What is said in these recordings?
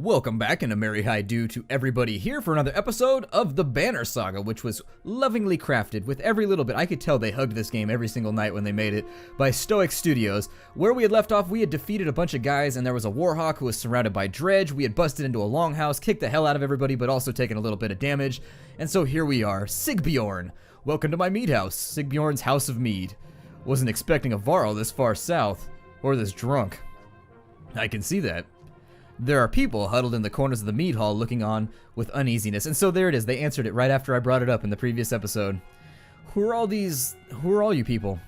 Welcome back and a merry hi-do to everybody here for another episode of the Banner Saga, which was lovingly crafted with every little bit. I could tell they hugged this game every single night when they made it, by Stoic Studios. Where we had left off, we had defeated a bunch of guys and there was a Warhawk who was surrounded by dredge. We had busted into a longhouse, kicked the hell out of everybody, but also taken a little bit of damage. And so here we are, Sigbjorn. Welcome to my mead house, Sigbjorn's House of Mead. Wasn't expecting a Varl this far south, or this drunk. I can see that. There are people huddled in the corners of the mead hall looking on with uneasiness. And so there it is. They answered it right after I brought it up in the previous episode. Who are all you people?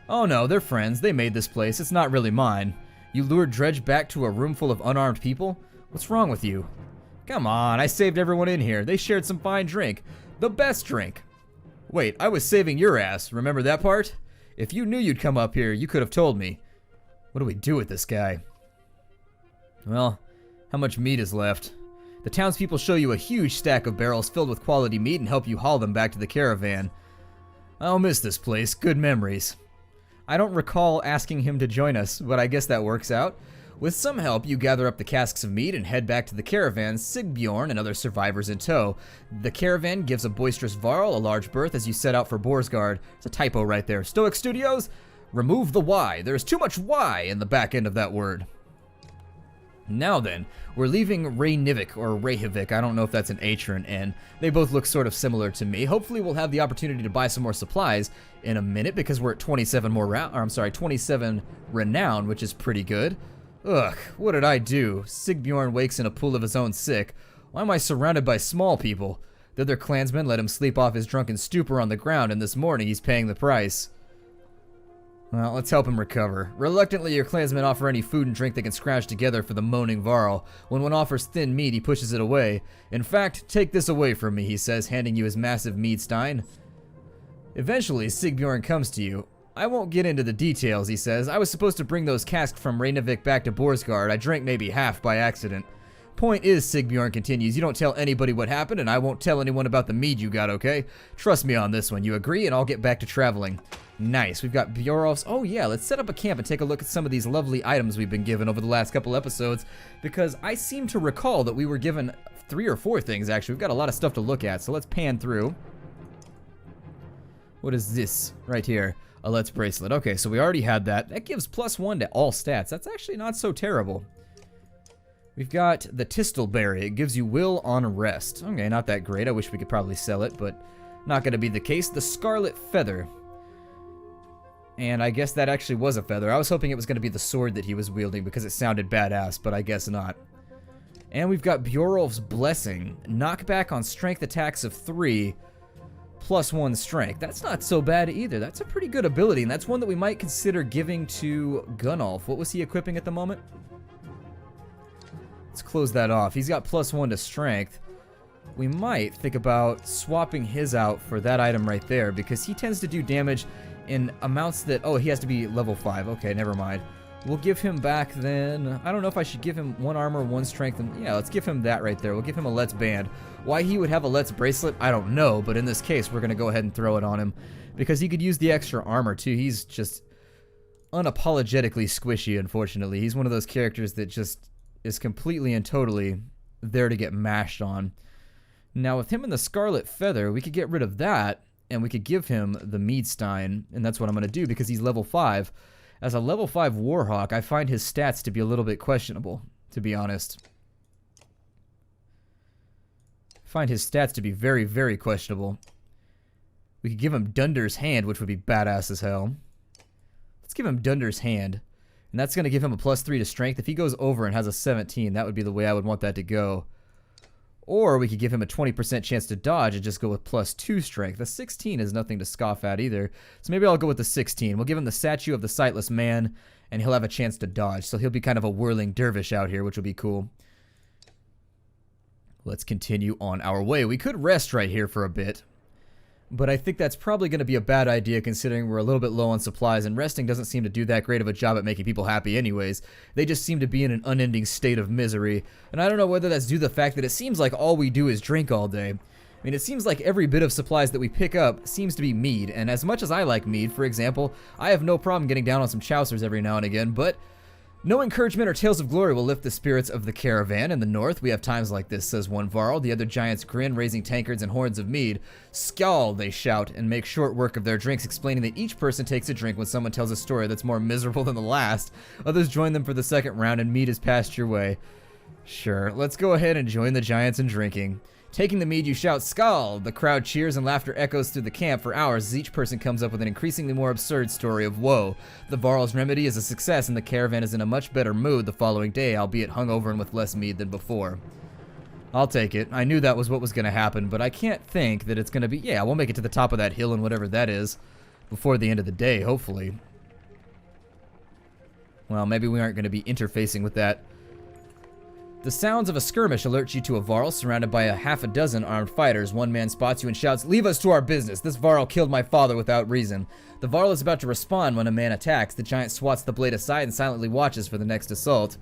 Oh no, they're friends. They made this place. It's not really mine. You lured Dredge back to a room full of unarmed people? What's wrong with you? Come on, I saved everyone in here. They shared some fine drink. The best drink. Wait, I was saving your ass. Remember that part? If you knew you'd come up here, you could have told me. What do we do with this guy? Well, how much meat is left? The townspeople show you a huge stack of barrels filled with quality meat and help you haul them back to the caravan. I'll miss this place. Good memories. I don't recall asking him to join us, but I guess that works out. With some help, you gather up the casks of meat and head back to the caravan, Sigbjorn and other survivors in tow. The caravan gives a boisterous Varl a large berth as you set out for Boersgard. It's a typo right there. Stoic Studios? Remove the Y. There's too much Y in the back end of that word. Now then, we're leaving Rivic or Rivic. I don't know if that's an H or an N. They both look sort of similar to me. Hopefully we'll have the opportunity to buy some more supplies in a minute because we're at 27 renown, which is pretty good. Ugh, what did I do? Sigbjorn wakes in a pool of his own sick. Why am I surrounded by small people? The other clansmen let him sleep off his drunken stupor on the ground, and this morning he's paying the price. Well, let's help him recover. Reluctantly, your clansmen offer any food and drink they can scratch together for the moaning Varl. When one offers thin meat, he pushes it away. In fact, take this away from me, he says, handing you his massive mead stein. Eventually, Sigbjorn comes to you. I won't get into the details, he says. I was supposed to bring those casks from Rivic back to Boersgard. I drank maybe half by accident. Point is, Sigbjorn continues, you don't tell anybody what happened, and I won't tell anyone about the mead you got, okay? Trust me on this one. You agree, and I'll get back to traveling. Nice. We've got Bjorolf's. Oh yeah, let's set up a camp and take a look at some of these lovely items we've been given over the last couple episodes, because I seem to recall that we were given 3 or 4 things, actually. We've got a lot of stuff to look at, so let's pan through. What is this right here? A Let's Bracelet. Okay, so we already had that. That gives +1 to all stats. That's actually not so terrible. We've got the Tistelberry. It gives you will on rest. Okay, not that great. I wish we could probably sell it, but not going to be the case. The Scarlet Feather. And I guess that actually was a feather. I was hoping it was going to be the sword that he was wielding because it sounded badass, but I guess not. And we've got Bjorolf's Blessing. Knockback on strength attacks of 3, +1 strength. That's not so bad either. That's a pretty good ability, and that's one that we might consider giving to Gunnulf. What was he equipping at the moment? Let's close that off. He's got +1 to strength. We might think about swapping his out for that item right there because he tends to do damage in amounts that... Oh, he has to be level 5. Okay, never mind. We'll give him back then... I don't know if I should give him 1 armor, 1 strength, and... Yeah, let's give him that right there. We'll give him a Let's Band. Why he would have a Let's Bracelet, I don't know, but in this case, we're going to go ahead and throw it on him. Because he could use the extra armor, too. He's just unapologetically squishy, unfortunately. He's one of those characters that just is completely and totally there to get mashed on. Now, with him and the Scarlet Feather, we could get rid of that, and we could give him the Meadstein, and that's what I'm going to do because he's level 5. As a level 5 Warhawk, I find his stats to be a little bit questionable, to be honest. I find his stats to be very, very questionable. We could give him Dunder's Hand, which would be badass as hell. Let's give him Dunder's Hand, and that's going to give him a +3 to strength. If he goes over and has a 17, that would be the way I would want that to go. Or we could give him a 20% chance to dodge and just go with +2 strength. The 16 is nothing to scoff at either. So maybe I'll go with the 16. We'll give him the Statue of the Sightless Man, and he'll have a chance to dodge. So he'll be kind of a whirling dervish out here, which will be cool. Let's continue on our way. We could rest right here for a bit, but I think that's probably going to be a bad idea considering we're a little bit low on supplies, and resting doesn't seem to do that great of a job at making people happy anyways. They just seem to be in an unending state of misery, and I don't know whether that's due to the fact that it seems like all we do is drink all day. I mean, it seems like every bit of supplies that we pick up seems to be mead, and as much as I like mead, for example, I have no problem getting down on some chousers every now and again, but No encouragement or tales of glory will lift the spirits of the caravan. In the north, we have times like this, says one varl. The other giants grin, raising tankards and horns of mead. Skal, they shout, and make short work of their drinks, explaining that each person takes a drink when someone tells a story that's more miserable than the last. Others join them for the second round, and mead is passed your way. Sure, let's go ahead and join the giants in drinking. Taking the mead, you shout, Skal! The crowd cheers and laughter echoes through the camp for hours as each person comes up with an increasingly more absurd story of woe. The varl's remedy is a success and the caravan is in a much better mood the following day, albeit hungover and with less mead than before. I'll take it. I knew that was what was going to happen, but I can't think that it's going to be... Yeah, we'll make it to the top of that hill and whatever that is before the end of the day, hopefully. Well, maybe we aren't going to be interfacing with that. The sounds of a skirmish alert you to a varl surrounded by a half a dozen armed fighters. One man spots you and shouts, "Leave us to our business. This varl killed my father without reason." The varl is about to respond when a man attacks. The giant swats the blade aside and silently watches for the next assault.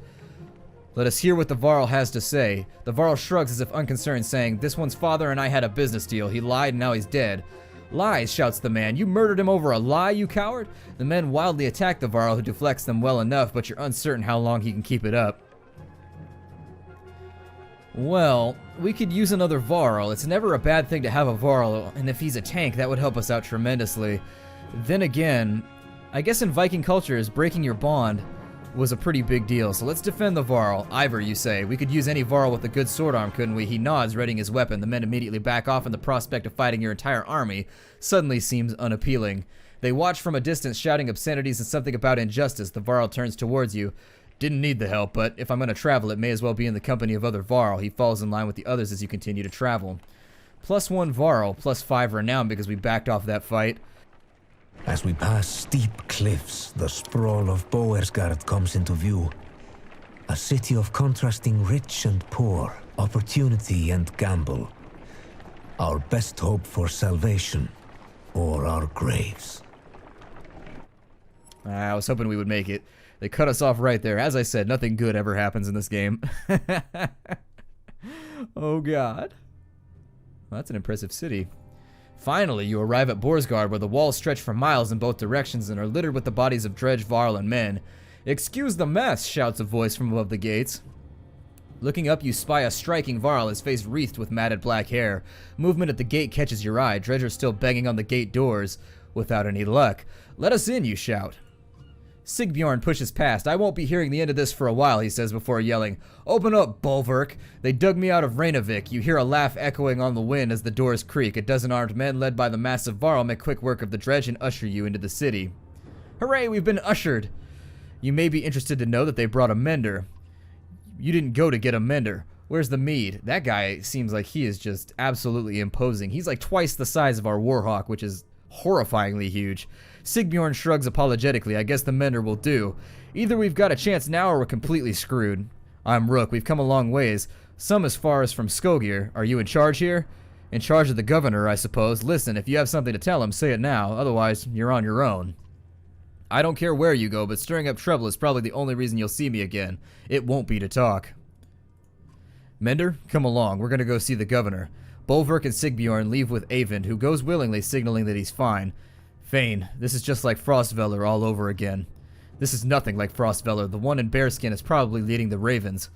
Let us hear what the varl has to say. The varl shrugs as if unconcerned, saying, "This one's father and I had a business deal. He lied and now he's dead." "Lies," shouts the man. "You murdered him over a lie, you coward?" The men wildly attack the varl, who deflects them well enough, but you're uncertain how long he can keep it up. Well, we could use another varl. It's never a bad thing to have a varl, and if he's a tank, that would help us out tremendously. Then again, I guess in Viking cultures, breaking your bond was a pretty big deal, so let's defend the varl. Ivor, you say. We could use any varl with a good sword arm, couldn't we? He nods, readying his weapon. The men immediately back off, and the prospect of fighting your entire army suddenly seems unappealing. They watch from a distance, shouting obscenities and something about injustice. The varl turns towards you. "Didn't need the help, but if I'm going to travel, it may as well be in the company of other varl." He falls in line with the others as you continue to travel. +1 varl, +5 renown because we backed off that fight. As we pass steep cliffs, the sprawl of Boersgard comes into view. A city of contrasting rich and poor, opportunity and gamble. Our best hope for salvation, or our graves. I was hoping we would make it. They cut us off right there. As I said, nothing good ever happens in this game. Oh god. Well, that's an impressive city. Finally, you arrive at Boersgard, where the walls stretch for miles in both directions and are littered with the bodies of dredged varl and men. "Excuse the mess," shouts a voice from above the gates. Looking up, you spy a striking varl, his face wreathed with matted black hair. Movement at the gate catches your eye. Dredgers still banging on the gate doors without any luck. "Let us in," you shout. Sigbjorn pushes past. "I won't be hearing the end of this for a while," he says before yelling, "Open up, Bulwark. They dug me out of Rivic." You hear a laugh echoing on the wind as the doors creak. A dozen armed men led by the massive varl make quick work of the dredge and usher you into the city. "Hooray, we've been ushered." You may be interested to know that they brought a mender. You didn't go to get a mender. Where's the mead? That guy seems like he is just absolutely imposing. He's like twice the size of our warhawk, which is horrifyingly huge. Sigbjorn shrugs apologetically. "I guess the mender will do. Either we've got a chance now or we're completely screwed." "I'm Rook. We've come a long ways. Some as far as from Skogir. Are you in charge here?" "In charge of the governor, I suppose. Listen, if you have something to tell him, say it now. Otherwise, you're on your own." "I don't care where you go, but stirring up trouble is probably the only reason you'll see me again. It won't be to talk." "Mender, come along. We're going to go see the governor." Bolverk and Sigbjorn leave with Eyvind, who goes willingly, signaling that he's fine. "Fane, this is just like Frostveller all over again." "This is nothing like Frostveller. The one in bearskin is probably leading the Ravens."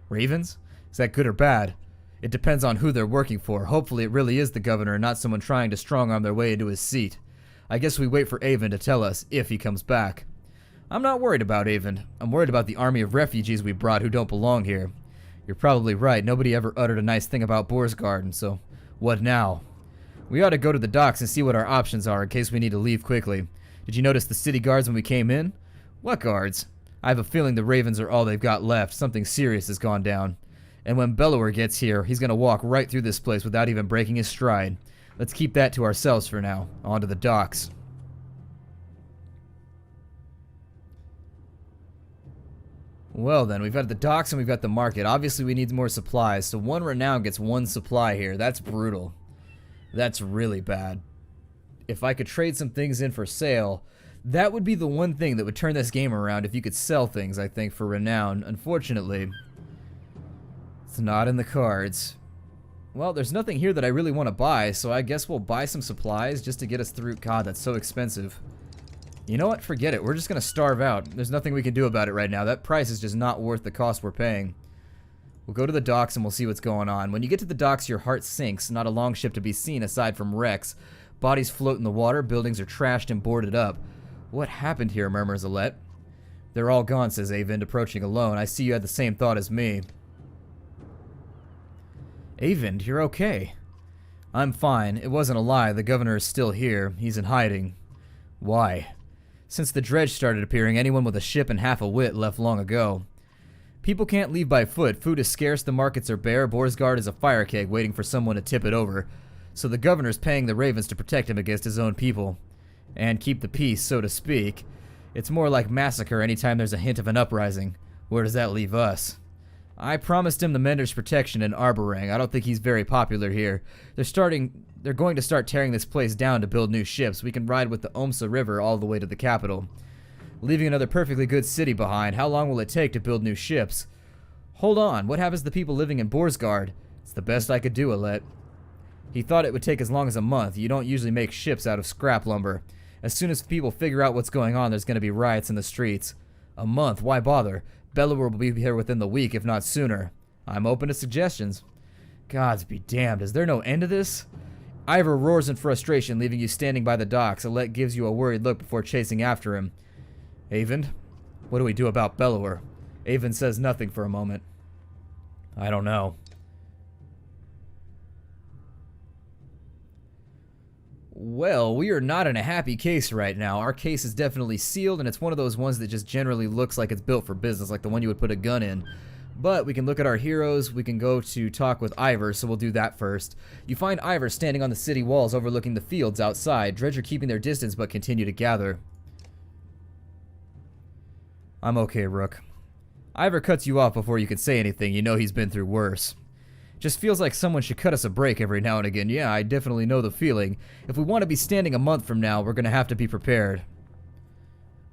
"Ravens? Is that good or bad?" "It depends on who they're working for. Hopefully it really is the governor and not someone trying to strong-arm their way into his seat. I guess we wait for Eyvind to tell us, if he comes back." "I'm not worried about Eyvind. I'm worried about the army of refugees we brought who don't belong here." "You're probably right. Nobody ever uttered a nice thing about Boersgard, and so what now?" "We ought to go to the docks and see what our options are in case we need to leave quickly. Did you notice the city guards when we came in?" "What guards?" "I have a feeling the Ravens are all they've got left. Something serious has gone down. And when Bellower gets here, he's going to walk right through this place without even breaking his stride. Let's keep that to ourselves for now. On to the docks." Well then, we've got the docks and we've got the market. Obviously we need more supplies, so 1 renown gets 1 supply here. That's brutal. That's really bad. If I could trade some things in for sale, that would be the one thing that would turn this game around, if you could sell things, I think, for renown. Unfortunately, it's not in the cards. Well, there's nothing here that I really want to buy, so I guess we'll buy some supplies just to get us through. God, that's so expensive. You know what? Forget it. We're just gonna starve out. There's nothing we can do about it right now. That price is just not worth the cost we're paying. We'll go to the docks and we'll see what's going on. When you get to the docks, your heart sinks. Not a longship to be seen aside from wrecks. Bodies float in the water. Buildings are trashed and boarded up. What happened here, murmurs Alette. They're all gone, says Avend, approaching alone. I see you had the same thought as me. Avend, you're okay. I'm fine. It wasn't a lie. The governor is still here. He's in hiding. Why? Since the dredge started appearing, anyone with a ship and half a wit left long ago. People can't leave by foot. Food is scarce, the markets are bare. Boersgard is a fire keg waiting for someone to tip it over. So the governor's paying the ravens to protect him against his own people. And keep the peace, so to speak. It's more like massacre anytime there's a hint of an uprising. Where does that leave us? I promised him the Mender's protection in Arborang. I don't think he's very popular here. They're going to start tearing this place down to build new ships. We can ride with the Omsa River all the way to the capital. Leaving another perfectly good city behind. How long will it take to build new ships? Hold on, what happens to the people living in Boersgard? It's the best I could do, Alette. He thought it would take as long as a month. You don't usually make ships out of scrap lumber. As soon as people figure out what's going on, there's going to be riots in the streets. A month? Why bother? Bellower will be here within the week, if not sooner. I'm open to suggestions. Gods be damned, is there no end to this? Ivor roars in frustration, leaving you standing by the docks. Alette gives you a worried look before chasing after him. Avend, what do we do about Bellower? Avend says nothing for a moment. I don't know. Well, we are not in a happy case right now. Our case is definitely sealed, and it's one of those ones that just generally looks like it's built for business, like the one you would put a gun in. But we can look at our heroes, we can go to talk with Ivor, so we'll do that first. You find Ivor standing on the city walls overlooking the fields outside. Dredge are keeping their distance but continue to gather. I'm okay, Rook. Ivor cuts you off before you can say anything. You know he's been through worse. Just feels like someone should cut us a break every now and again. Yeah, I definitely know the feeling. If we want to be standing a month from now, we're going to have to be prepared.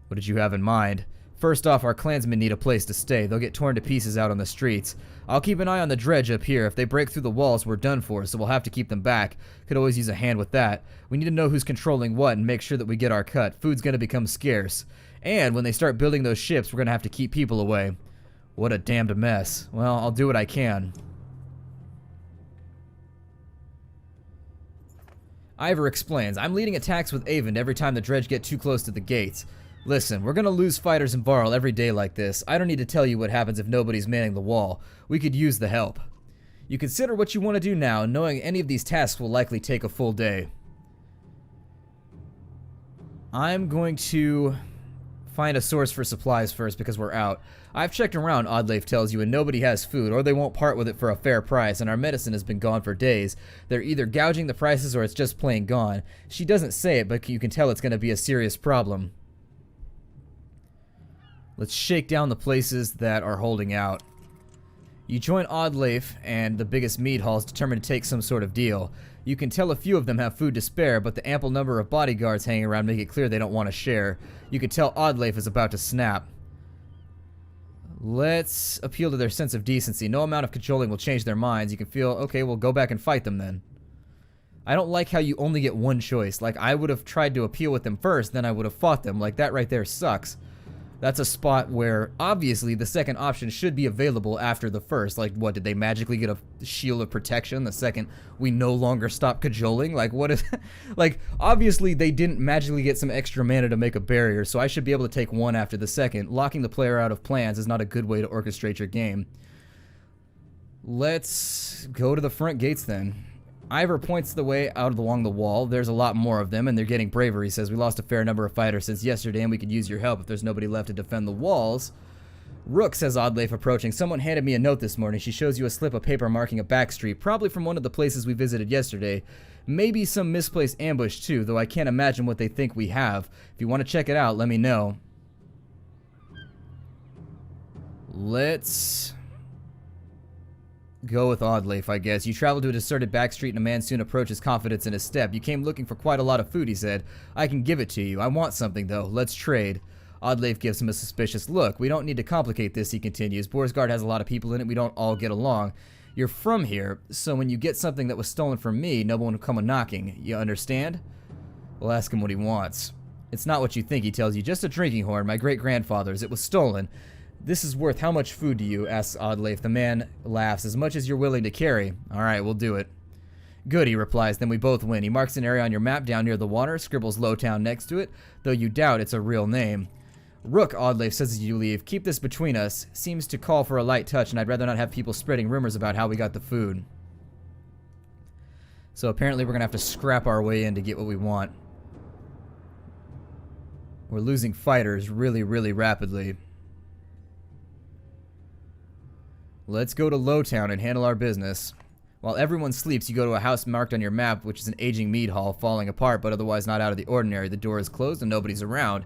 What did you have in mind? First off, our clansmen need a place to stay. They'll get torn to pieces out on the streets. I'll keep an eye on the dredge up here. If they break through the walls, we're done for, so we'll have to keep them back. Could always use a hand with that. We need to know who's controlling what and make sure that we get our cut. Food's going to become scarce. And when they start building those ships, we're going to have to keep people away. What a damned mess. Well, I'll do what I can. Ivor explains, I'm leading attacks with Avend every time the dredge get too close to the gates. Listen, we're gonna lose fighters in Varl every day like this. I don't need to tell you what happens if nobody's manning the wall. We could use the help. You consider what you want to do now, knowing any of these tasks will likely take a full day. I'm going to find a source for supplies first because we're out. I've checked around, Oddleif tells you, and nobody has food, or they won't part with it for a fair price, and our medicine has been gone for days. They're either gouging the prices or it's just plain gone. She doesn't say it, but you can tell it's going to be a serious problem. Let's shake down the places that are holding out. You join Oddleif and the biggest meat halls determined to take some sort of deal. You can tell a few of them have food to spare, but the ample number of bodyguards hanging around make it clear they don't want to share. You can tell Oddleif is about to snap. Let's appeal to their sense of decency. No amount of cajoling will change their minds. You can feel, okay, we'll go back and fight them then. I don't like how you only get one choice. Like, I would have tried to appeal with them first, then I would have fought them. Like, that right there sucks. That's a spot where, obviously, the second option should be available after the first. Like, what, did they magically get a shield of protection the second we no longer stop cajoling? Like, what is... like, obviously, they didn't magically get some extra mana to make a barrier, so I should be able to take one after the second. Locking the player out of plans is not a good way to orchestrate your game. Let's go to the front gates, then. Ivor points the way out along the wall. There's a lot more of them, and they're getting braver. He says, we lost a fair number of fighters since yesterday, and we could use your help if there's nobody left to defend the walls. Rook, says Oddleif, approaching. Someone handed me a note this morning. She shows you a slip of paper marking a back street, probably from one of the places we visited yesterday. Maybe some misplaced ambush, too, though I can't imagine what they think we have. If you want to check it out, let me know. Let's go with Oddleif, I guess. You travel to a deserted back street and a man soon approaches, confidence in his step. You came looking for quite a lot of food, he said. I can give it to you. I want something, though. Let's trade. Oddleif gives him a suspicious look. We don't need to complicate this, he continues. Boersgard has a lot of people in it. We don't all get along. You're from here, so when you get something that was stolen from me, no one will come a-knocking. You understand? We'll ask him what he wants. It's not what you think, he tells you. Just a drinking horn, my great-grandfather's. It was stolen. This is worth how much food to you? Asks Oddleif. The man laughs. As much as you're willing to carry. Alright, we'll do it. Good, he replies. Then we both win. He marks an area on your map down near the water, scribbles Lowtown next to it, though you doubt it's a real name. Rook, Oddleif says as you leave. Keep this between us. Seems to call for a light touch, and I'd rather not have people spreading rumors about how we got the food. So apparently we're going to have to scrap our way in to get what we want. We're losing fighters really, really rapidly. Let's go to Lowtown and handle our business. While everyone sleeps, you go to a house marked on your map, which is an aging mead hall, falling apart, but otherwise not out of the ordinary. The door is closed and nobody's around.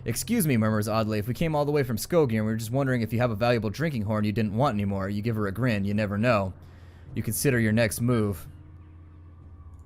Excuse me, murmurs Oddleif. We came all the way from Skokie and we were just wondering if you have a valuable drinking horn you didn't want anymore. You give her a grin. You never know. You consider your next move.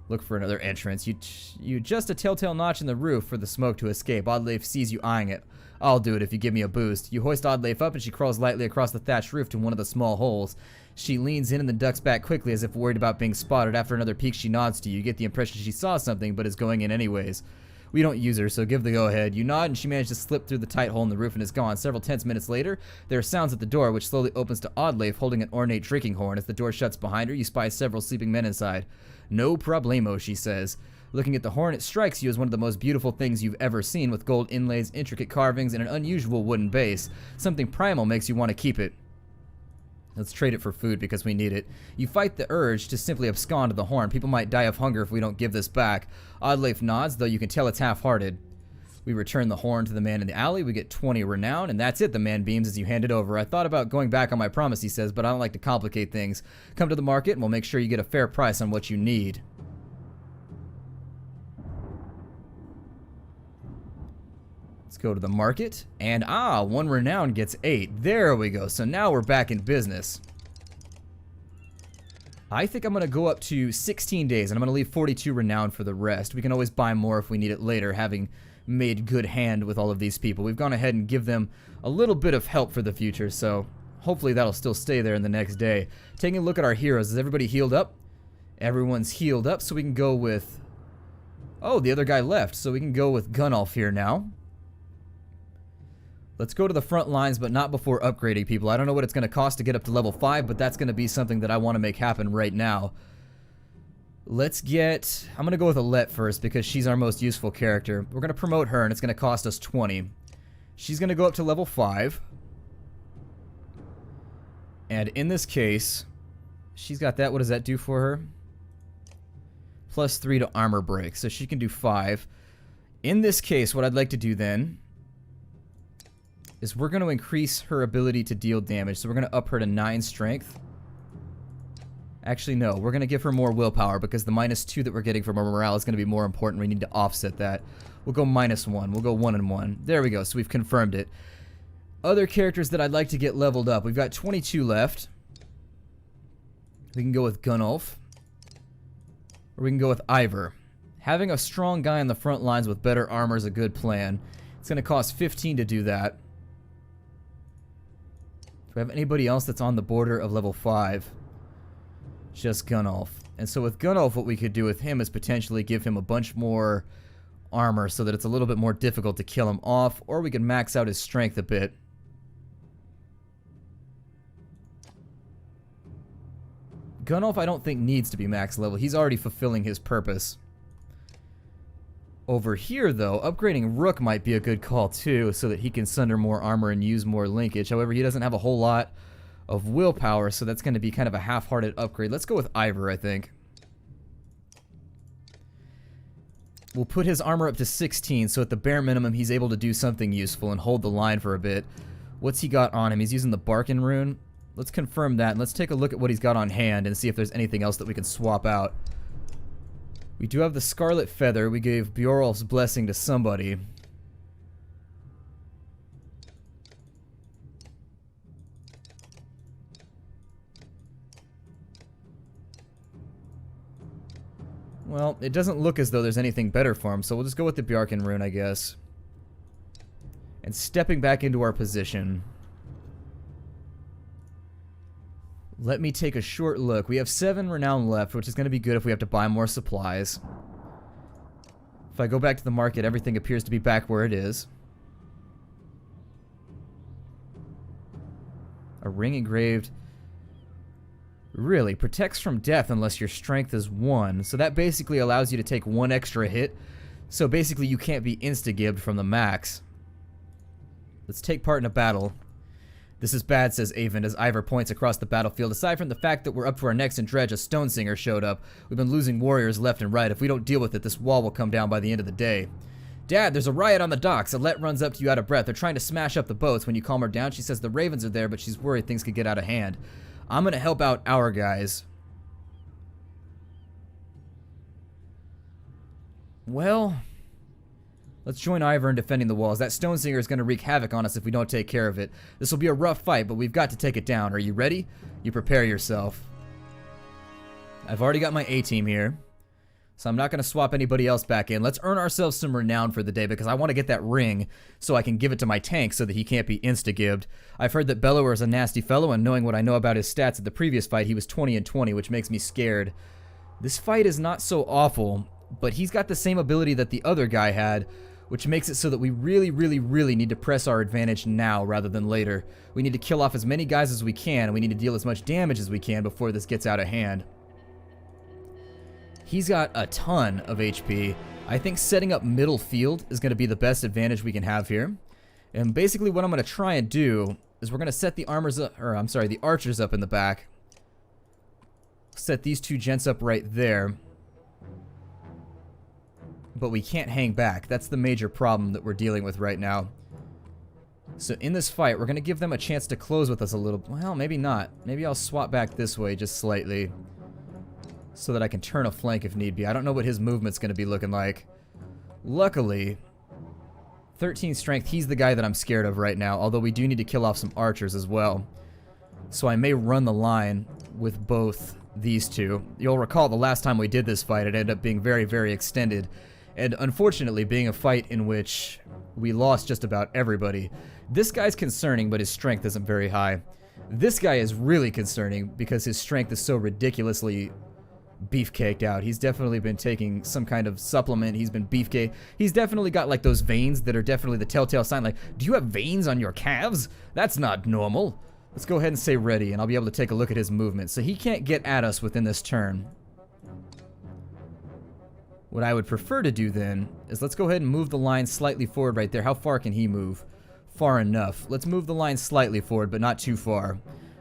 Look for another entrance. You adjust a telltale notch in the roof for the smoke to escape. Oddleif sees you eyeing it. I'll do it if you give me a boost. You hoist Oddleif up and she crawls lightly across the thatched roof to one of the small holes. She leans in and then ducks back quickly as if worried about being spotted. After another peek, she nods to you. You get the impression she saw something but is going in anyways. We don't use her, so give the go-ahead. You nod and she managed to slip through the tight hole in the roof and is gone. Several tense minutes later, there are sounds at the door, which slowly opens to Oddleif holding an ornate drinking horn. As the door shuts behind her, you spy several sleeping men inside. No problemo, she says. Looking at the horn, it strikes you as one of the most beautiful things you've ever seen, with gold inlays, intricate carvings, and an unusual wooden base. Something primal makes you want to keep it. Let's trade it for food because we need it. You fight the urge to simply abscond the horn. People might die of hunger if we don't give this back. Oddleif nods, though you can tell it's half-hearted. We return the horn to the man in the alley. We get 20 renown, and that's it, the man beams as you hand it over. I thought about going back on my promise, he says, but I don't like to complicate things. Come to the market, and we'll make sure you get a fair price on what you need. Let's go to the market, and 1 renown gets 8. There we go. So now we're back in business. I think I'm going to go up to 16 days, and I'm going to leave 42 renown for the rest. We can always buy more if we need it later, having made good hand with all of these people. We've gone ahead and give them a little bit of help for the future, so hopefully that'll still stay there in the next day. Taking a look at our heroes. Is everybody healed up? Everyone's healed up, so we can go with... Oh, the other guy left, so we can go with Gunnulf here now. Let's go to the front lines, but not before upgrading people. I don't know what it's going to cost to get up to level 5, but that's going to be something that I want to make happen right now. Let's get... I'm going to go with Alette first because she's our most useful character. We're going to promote her, and it's going to cost us 20. She's going to go up to level 5. And in this case, she's got that. What does that do for her? Plus 3 to armor break, so she can do 5. In this case, what I'd like to do then... is we're going to increase her ability to deal damage. So we're going to up her to 9 strength. Actually, no. We're going to give her more willpower because the -2 that we're getting from her morale is going to be more important. We need to offset that. We'll go -1. We'll go 1 and 1. There we go. So we've confirmed it. Other characters that I'd like to get leveled up. We've got 22 left. We can go with Gunnulf. Or we can go with Ivor. Having a strong guy on the front lines with better armor is a good plan. It's going to cost 15 to do that. Do we have anybody else that's on the border of level 5? Just Gunnulf. And so with Gunnulf, what we could do with him is potentially give him a bunch more armor so that it's a little bit more difficult to kill him off, or we could max out his strength a bit. Gunnulf I don't think needs to be max level. He's already fulfilling his purpose. Over here, though, upgrading Rook might be a good call, too, so that he can sunder more armor and use more linkage. However, he doesn't have a whole lot of willpower, so that's going to be kind of a half-hearted upgrade. Let's go with Ivor, I think. We'll put his armor up to 16, so at the bare minimum, he's able to do something useful and hold the line for a bit. What's he got on him? He's using the Barkin rune. Let's confirm that, and let's take a look at what he's got on hand and see if there's anything else that we can swap out. We do have the Scarlet Feather. We gave Bjorolf's Blessing to somebody. Well, it doesn't look as though there's anything better for him, so we'll just go with the Bjarkin rune, I guess. And stepping back into our position. Let me take a short look. We have 7 renown left, which is going to be good if we have to buy more supplies. If I go back to the market, everything appears to be back where it is. A ring engraved. Really, protects from death unless your strength is 1. So that basically allows you to take 1 extra hit. So basically you can't be insta-gibbed from the max. Let's take part in a battle. This is bad, says Avon as Ivor points across the battlefield. Aside from the fact that we're up to our necks in dredge, a stone singer showed up. We've been losing warriors left and right. If we don't deal with it, this wall will come down by the end of the day. Dad, there's a riot on the docks. Alette runs up to you out of breath. They're trying to smash up the boats. When you calm her down, she says the ravens are there, but she's worried things could get out of hand. I'm gonna help out our guys. Well, let's join Ivor in defending the walls. That stone singer is going to wreak havoc on us if we don't take care of it. This will be a rough fight, but we've got to take it down. Are you ready? You prepare yourself. I've already got my A-team here, so I'm not going to swap anybody else back in. Let's earn ourselves some renown for the day because I want to get that ring so I can give it to my tank so that he can't be insta-gibbed. I've heard that Bellower is a nasty fellow, and knowing what I know about his stats at the previous fight, he was 20 and 20, which makes me scared. This fight is not so awful, but he's got the same ability that the other guy had, which makes it so that we really need to press our advantage now rather than later. We need to kill off as many guys as we can, and we need to deal as much damage as we can before this gets out of hand. He's got a ton of HP. I think setting up middle field is going to be the best advantage we can have here. And basically what I'm going to try and do is we're going to set the the archers up in the back. Set these 2 gents up right there. But we can't hang back. That's the major problem that we're dealing with right now. So in this fight, we're going to give them a chance to close with us a little. Well, maybe not. Maybe I'll swap back this way just slightly so that I can turn a flank if need be. I don't know what his movement's going to be looking like. Luckily, 13 strength, he's the guy that I'm scared of right now, although we do need to kill off some archers as well. So I may run the line with both these 2. You'll recall the last time we did this fight, it ended up being very extended. And unfortunately, being a fight in which we lost just about everybody. This guy's concerning, but his strength isn't very high. This guy is really concerning because his strength is so ridiculously beefcaked out. He's definitely been taking some kind of supplement. He's been beefcaked. He's definitely got like those veins that are definitely the telltale sign. Like, do you have veins on your calves? That's not normal. Let's go ahead and say ready, and I'll be able to take a look at his movement. So he can't get at us within this turn. What I would prefer to do then is let's go ahead and move the line slightly forward right there. How far can he move? Far enough. Let's move the line slightly forward, but not too far.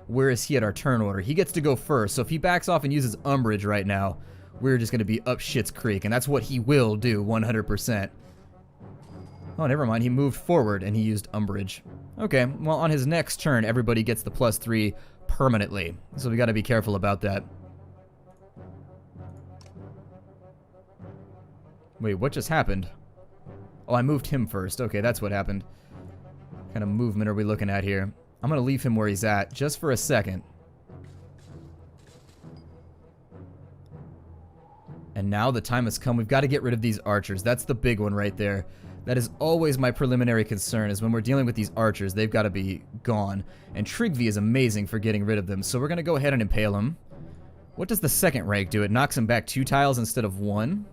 Where is he at our turn order? He gets to go first, so if he backs off and uses umbrage right now, we're just going to be up shit's creek, and that's what he will do 100%. Oh, never mind. He moved forward and he used umbrage. Okay, well, on his next turn, everybody gets the +3 permanently, so we got to be careful about that. Wait, what just happened? Oh, I moved him first. Okay, that's what happened. What kind of movement are we looking at here? I'm going to leave him where he's at just for a second. And now the time has come. We've got to get rid of these archers. That's the big one right there. That is always my preliminary concern, is when we're dealing with these archers, they've got to be gone. And Trigvi is amazing for getting rid of them. So we're going to go ahead and impale him. What does the second rank do? It knocks him back 2 tiles instead of 1.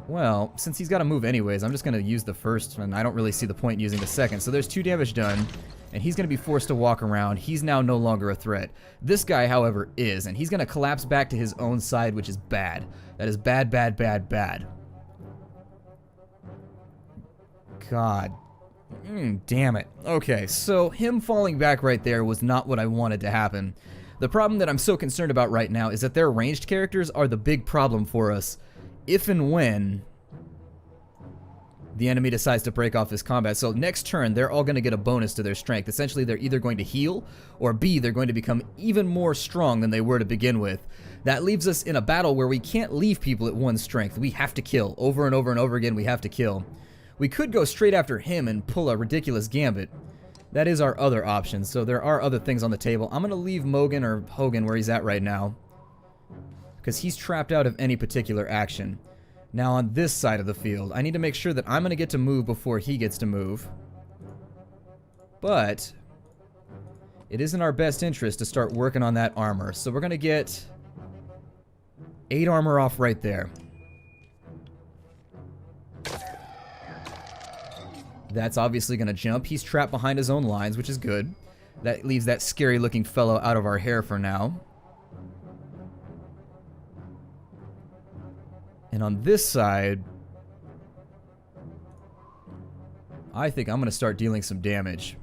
Well, since he's got to move anyways, I'm just going to use the first, and I don't really see the point in using the second. So there's 2 damage done, and he's going to be forced to walk around. He's now no longer a threat. This guy, however, is, and he's going to collapse back to his own side, which is bad. That is bad. God. Damn it. Okay, so him falling back right there was not what I wanted to happen. The problem that I'm so concerned about right now is that their ranged characters are the big problem for us. If and when the enemy decides to break off his combat. So next turn, they're all going to get a bonus to their strength. Essentially, they're either going to heal, or B, they're going to become even more strong than they were to begin with. That leaves us in a battle where we can't leave people at 1 strength. We have to kill. Over and over and over again, we have to kill. We could go straight after him and pull a ridiculous gambit. That is our other option, so there are other things on the table. I'm going to leave Mogan or Hogan where he's at right now, because he's trapped out of any particular action. Now on this side of the field, I need to make sure that I'm going to get to move before he gets to move. But it is in our best interest to start working on that armor. So we're going to get 8 armor off right there. That's obviously going to jump. He's trapped behind his own lines, which is good. That leaves that scary-looking fellow out of our hair for now. And on this side, I think I'm going to start dealing some damage.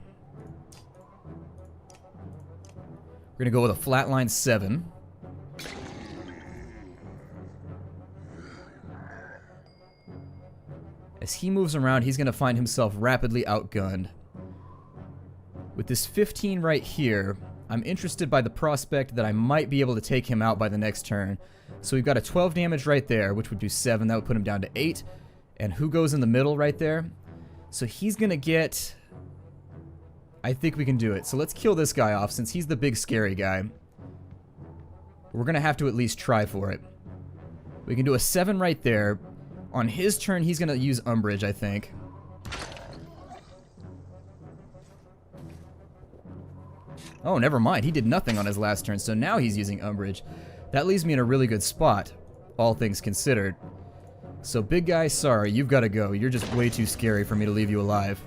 We're going to go with a flatline 7. As he moves around, he's going to find himself rapidly outgunned. With this 15 right here, I'm interested by the prospect that I might be able to take him out by the next turn. So we've got a 12 damage right there, which would do 7. That would put him down to 8. And who goes in the middle right there? So he's going to get... I think we can do it. So let's kill this guy off since he's the big scary guy. We're going to have to at least try for it. We can do a 7 right there. On his turn, he's going to use Umbrage, I think. Oh, never mind. He did nothing on his last turn, so now he's using Umbrage. That leaves me in a really good spot, all things considered. So, big guy, sorry, you've got to go. You're just way too scary for me to leave you alive.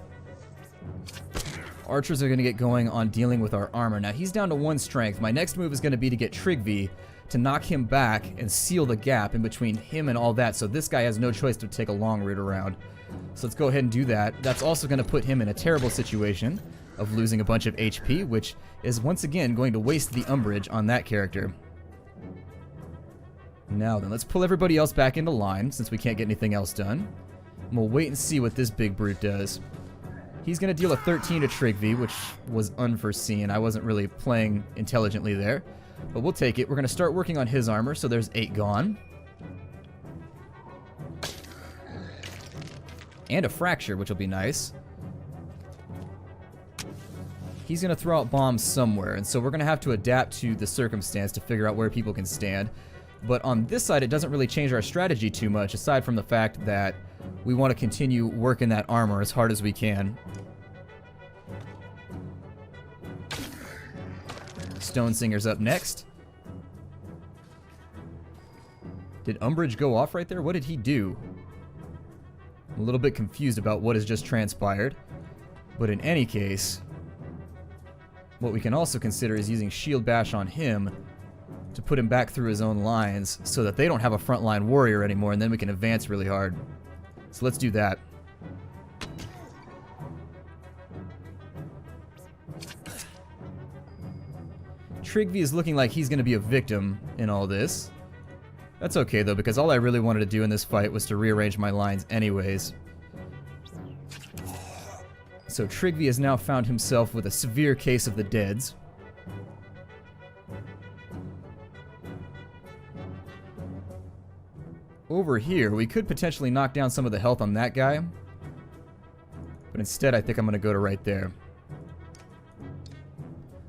Archers are going to get going on dealing with our armor. Now, he's down to 1 strength. My next move is going to be to get Trigvi to knock him back and seal the gap in between him and all that, so this guy has no choice to take a long route around. So let's go ahead and do that. That's also going to put him in a terrible situation of losing a bunch of HP, which is once again going to waste the Umbrage on that character. Now then, let's pull everybody else back into line, since we can't get anything else done. And we'll wait and see what this big brute does. He's going to deal a 13 to Trigvi, which was unforeseen. I wasn't really playing intelligently there. But we'll take it. We're going to start working on his armor, so there's 8 gone. And a fracture, which will be nice. He's going to throw out bombs somewhere, and so we're going to have to adapt to the circumstance to figure out where people can stand. But on this side, it doesn't really change our strategy too much, aside from the fact that we want to continue working that armor as hard as we can. Stone Singer's up next. Did Umbrage go off right there? What did he do? I'm a little bit confused about what has just transpired. But in any case, what we can also consider is using Shield Bash on him to put him back through his own lines so that they don't have a frontline warrior anymore, and then we can advance really hard. So let's do that. Trigvi is looking like he's going to be a victim in all this. That's okay though, because all I really wanted to do in this fight was to rearrange my lines anyways. So Trigvi has now found himself with a severe case of the deads. Over here, we could potentially knock down some of the health on that guy. But instead, I think I'm going to go to right there.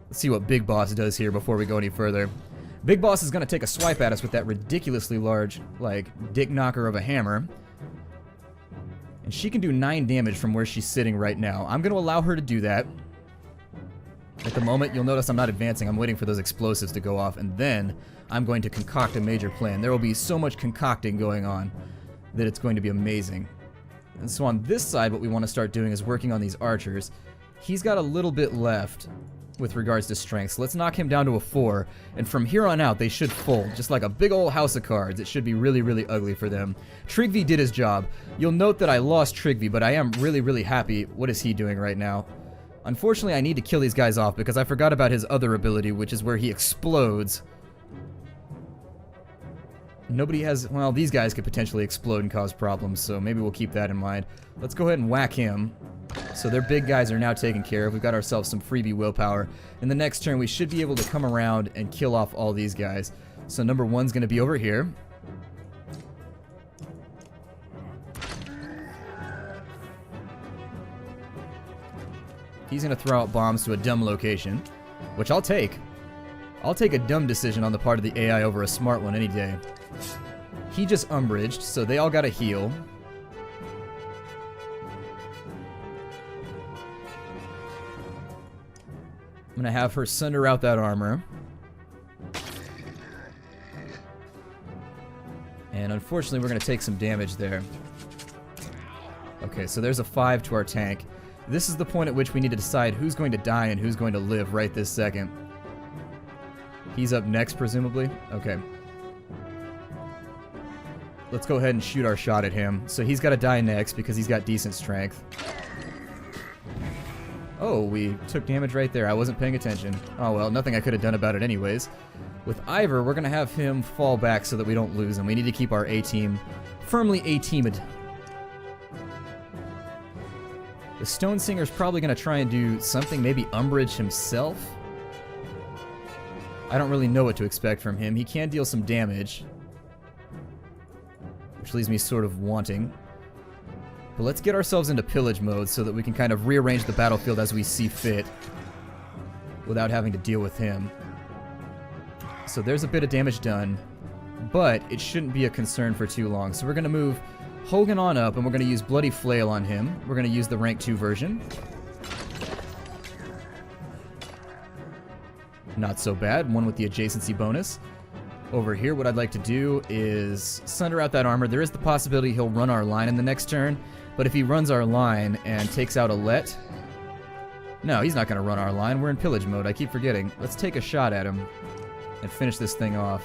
Let's see what Big Boss does here before we go any further. Big Boss is going to take a swipe at us with that ridiculously large, like, dick knocker of a hammer. And she can do 9 damage from where she's sitting right now. I'm going to allow her to do that. At the moment, you'll notice I'm not advancing. I'm waiting for those explosives to go off, and then I'm going to concoct a major plan. There will be so much concocting going on that it's going to be amazing. And so on this side, what we want to start doing is working on these archers. He's got a little bit left with regards to strength, so let's knock him down to a 4, and from here on out, they should fold, just like a big old house of cards. It should be really, really ugly for them. Trigvi did his job. You'll note that I lost Trigvi, but I am really, really happy. What is he doing right now? Unfortunately, I need to kill these guys off because I forgot about his other ability, which is where he explodes. Nobody has... Well, these guys could potentially explode and cause problems, so maybe we'll keep that in mind. Let's go ahead and whack him. So their big guys are now taken care of. We've got ourselves some freebie willpower. In the next turn, we should be able to come around and kill off all these guys. So number 1's going to be over here. He's going to throw out bombs to a dumb location, which I'll take. I'll take a dumb decision on the part of the AI over a smart one any day. He just umbraged, so they all got a heal. I'm going to have her sunder out that armor. And unfortunately, we're going to take some damage there. Okay, so there's a 5 to our tank. This is the point at which we need to decide who's going to die and who's going to live right this second. He's up next, presumably? Okay. Let's go ahead and shoot our shot at him. So he's got to die next because he's got decent strength. Oh, we took damage right there. I wasn't paying attention. Oh well, nothing I could have done about it anyways. With Ivor, we're going to have him fall back so that we don't lose him. We need to keep our A-team firmly A-teamed. The Stone Singer's probably going to try and do something, maybe umbrage himself. I don't really know what to expect from him. He can deal some damage, which leaves me sort of wanting. But let's get ourselves into pillage mode so that we can kind of rearrange the battlefield as we see fit without having to deal with him. So there's a bit of damage done, but it shouldn't be a concern for too long. So we're going to move Hogan on up, and we're going to use Bloody Flail on him. We're going to use the rank 2 version. Not so bad, one with the adjacency bonus. Over here, what I'd like to do is sunder out that armor. There is the possibility he'll run our line in the next turn, but if he runs our line and takes out a let... No, he's not going to run our line. We're in pillage mode. I keep forgetting. Let's take a shot at him and finish this thing off.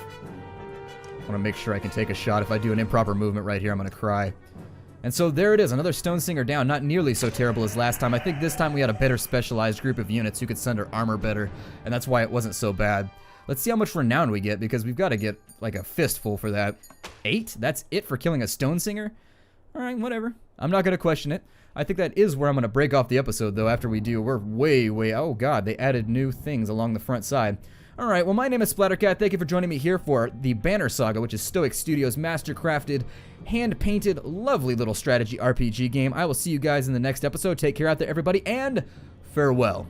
I want to make sure I can take a shot. If I do an improper movement right here, I'm going to cry. And so there it is, another Stone Singer down. Not nearly so terrible as last time. I think this time we had a better specialized group of units who could sunder armor better, and that's why it wasn't so bad. Let's see how much renown we get, because we've got to get like a fistful for that. 8? That's it for killing a Stone Singer? Alright, whatever. I'm not going to question it. I think that is where I'm going to break off the episode, though, after we do. We're way... Oh, God, they added new things along the front side. Alright, well, my name is Splattercat. Thank you for joining me here for the Banner Saga, which is Stoic Studios' master-crafted, hand-painted, lovely little strategy RPG game. I will see you guys in the next episode. Take care out there, everybody, and farewell.